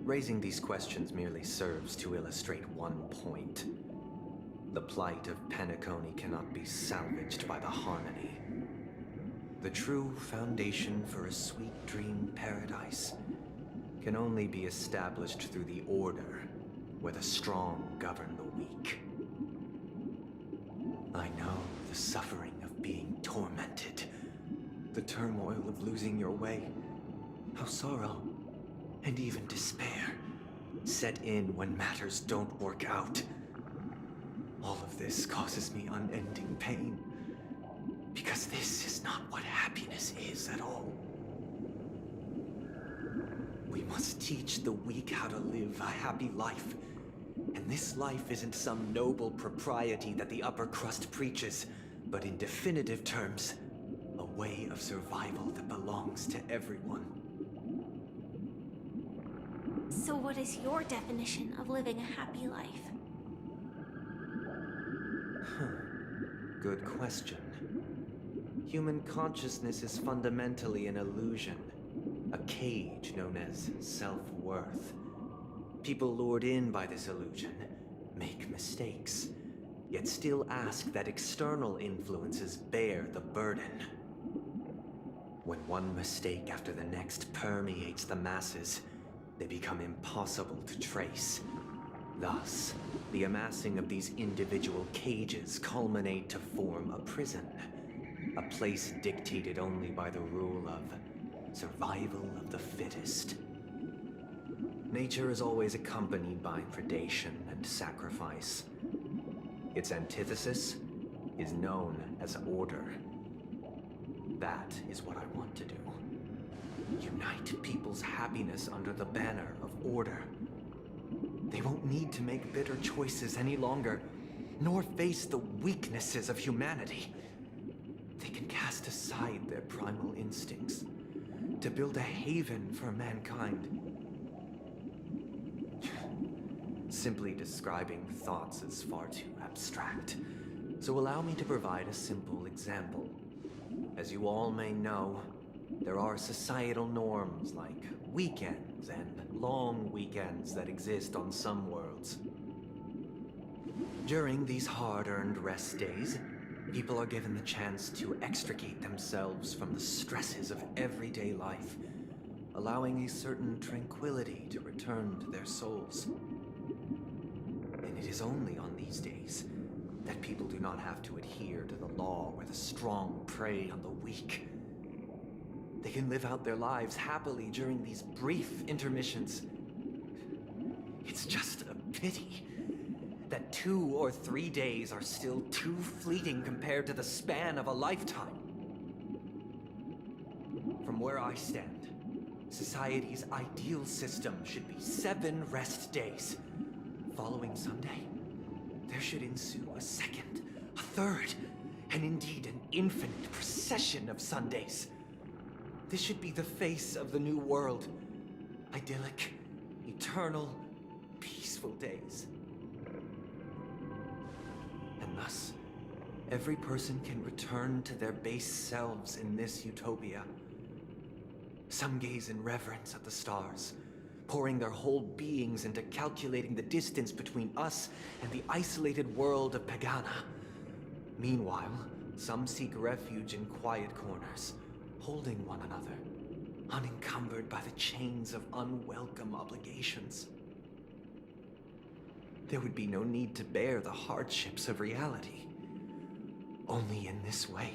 Raising these questions merely serves to illustrate one point. The plight of Penacony cannot be salvaged by the harmony. The true foundation for a sweet dream paradise can only be established through the order, where the strong govern the weak. I know the suffering of being tormented, the turmoil of losing your way, how sorrow and even despair set in when matters don't work out. All of this causes me unending pain, because this is not what happiness is at all. We must teach the weak how to live a happy life. And this life isn't some noble propriety that the upper crust preaches, but in definitive terms, a way of survival that belongs to everyone. So what is your definition of living a happy life? Good question. Human consciousness is fundamentally an illusion, a cage known as self-worth. People lured in by this illusion make mistakes, yet still ask that external influences bear the burden. When one mistake after the next permeates the masses, they become impossible to trace. Thus, the amassing of these individual cages culminate to form a prison, a place dictated only by the rule of survival of the fittest. Nature is always accompanied by predation and sacrifice. Its antithesis is known as order. That is what I want to do. Unite people's happiness under the banner of order. They won't need to make bitter choices any longer, nor face the weaknesses of humanity. They can cast aside their primal instincts to build a haven for mankind. Simply describing thoughts is far too abstract, so allow me to provide a simple example. As you all may know, there are societal norms like weekends and long weekends that exist on some worlds. During these hard-earned rest days, people are given the chance to extricate themselves from the stresses of everyday life, allowing a certain tranquility to return to their souls. And it is only on these days that people do not have to adhere to the law where the strong prey on the weak. They can live out their lives happily during these brief intermissions. It's just a pity that 2 or 3 days are still too fleeting compared to the span of a lifetime. From where I stand, society's ideal system should be 7 rest days. Following Sunday, there should ensue a second, a third, and indeed an infinite procession of Sundays. This should be the face of the new world. Idyllic, eternal, peaceful days. And thus, every person can return to their base selves in this utopia. Some gaze in reverence at the stars, pouring their whole beings into calculating the distance between us and the isolated world of Pagana. Meanwhile, some seek refuge in quiet corners, holding one another, unencumbered by the chains of unwelcome obligations. There would be no need to bear the hardships of reality. Only in this way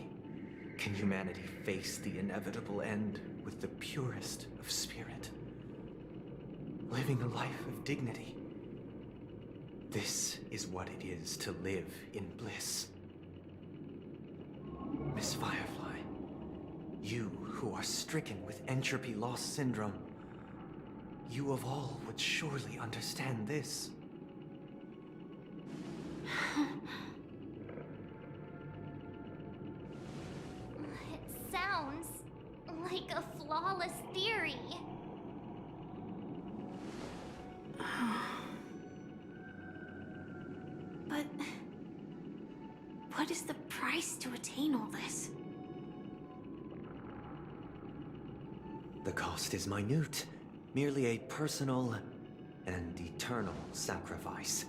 can humanity face the inevitable end with the purest of spirit, living a life of dignity. This is what it is to live in bliss. Miss Firefly, you who are stricken with entropy loss syndrome, you of all would surely understand this. It sounds like a flawless theory. But what is the price to attain all this? The cost is minute, merely a personal and eternal sacrifice.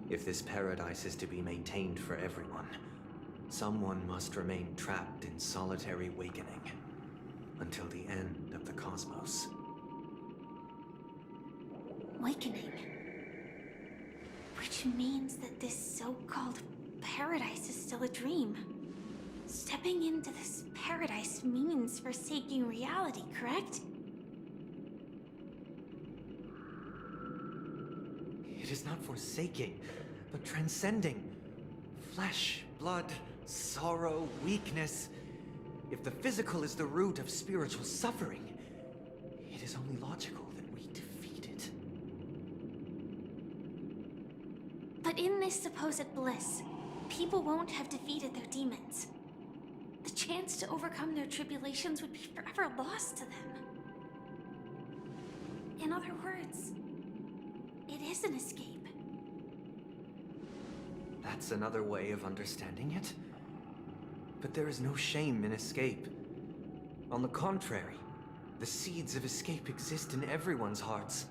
If this paradise is to be maintained for everyone, someone must remain trapped in solitary awakening until the end of the cosmos. Awakening. Which means that this so-called paradise is still a dream. Stepping into this paradise means forsaking reality, correct? It is not forsaking, but transcending. Flesh, blood, sorrow, weakness. If the physical is the root of spiritual suffering, it is only logical that we defeat it. But in this supposed bliss, people won't have defeated their demons. The chance to overcome their tribulations would be forever lost to them. In other words, it is an escape. That's another way of understanding it. But there is no shame in escape. On the contrary, the seeds of escape exist in everyone's hearts.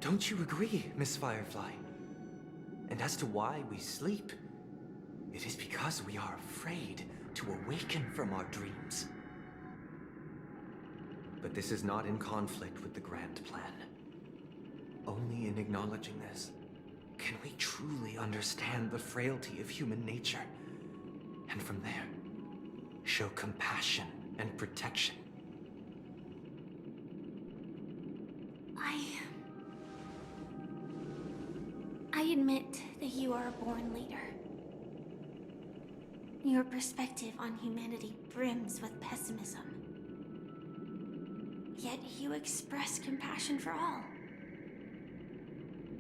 Don't you agree, Miss Firefly? And as to why we sleep, it is because we are afraid to awaken from our dreams. But this is not in conflict with the grand plan. Only in acknowledging this can we truly understand the frailty of human nature, and from there, show compassion and protection. I admit that you are a born leader. Your perspective on humanity brims with pessimism. Yet you express compassion for all.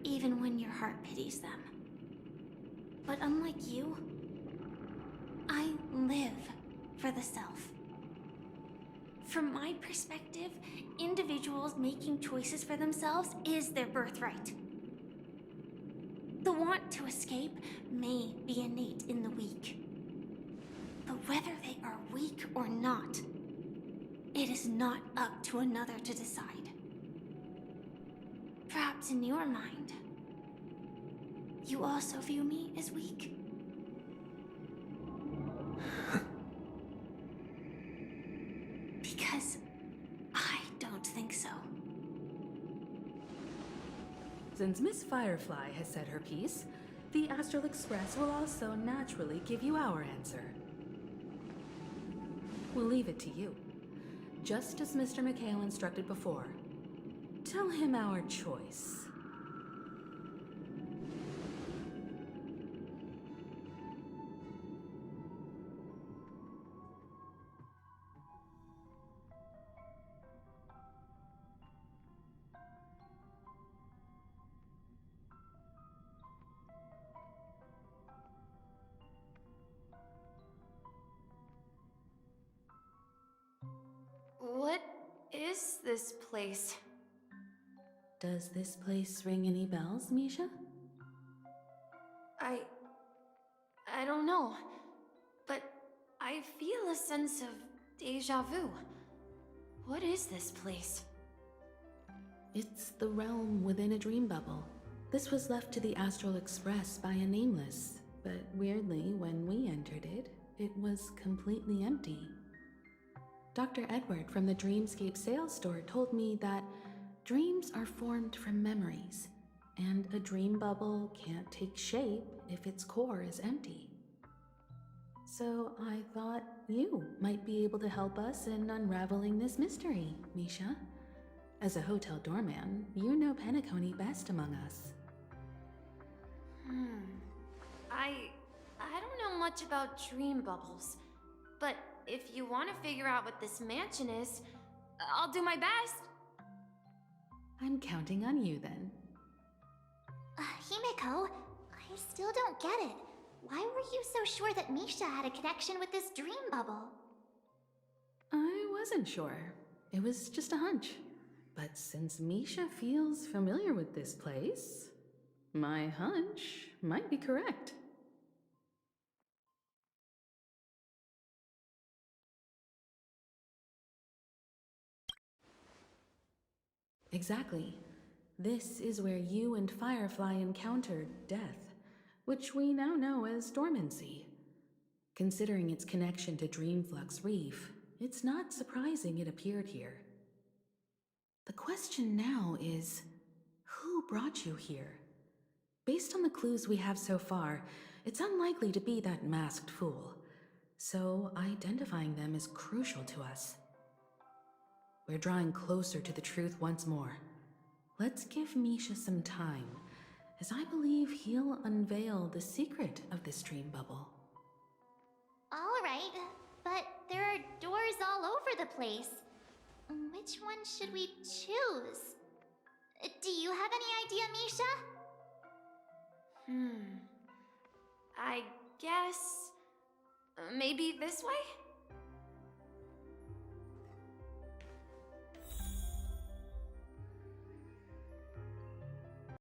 even when your heart pities them. But unlike you, I live for the self. From my perspective, individuals making choices for themselves is their birthright. The want to escape may be innate in the weak. But whether they are weak or not, it is not up to another to decide. Perhaps in your mind, you also view me as weak? Because I don't think so. Since Miss Firefly has said her piece, the Astral Express will also naturally give you our answer. We'll leave it to you. Just as Mr. McHale instructed before. Tell him our choice. What is this place? Does this place ring any bells, Misha? I don't know, but I feel a sense of deja vu. What is this place? It's the realm within a dream bubble. This was left to the Astral Express by a nameless, but weirdly, when we entered it, it was completely empty. Dr. Edward from the Dreamscape sales store told me that dreams are formed from memories, and a dream bubble can't take shape if its core is empty. So I thought you might be able to help us in unraveling this mystery, Misha. As a hotel doorman, you know Penacony best among us. I don't know much about dream bubbles, but if you want to figure out what this mansion is, I'll do my best. I'm counting on you then. Himeko, I still don't get it. Why were you so sure that Misha had a connection with this dream bubble? I wasn't sure. It was just a hunch. But since Misha feels familiar with this place, my hunch might be correct. Exactly. This is where you and Firefly encountered death, which we now know as dormancy. Considering its connection to Dreamflux Reef, it's not surprising it appeared here. The question now is, who brought you here? Based on the clues we have so far, it's unlikely to be that masked fool, so identifying them is crucial to us. We're drawing closer to the truth once more. Let's give Misha some time, as I believe he'll unveil the secret of this dream bubble. Alright, but there are doors all over the place. Which one should we choose? Do you have any idea, Misha? I guess... maybe this way?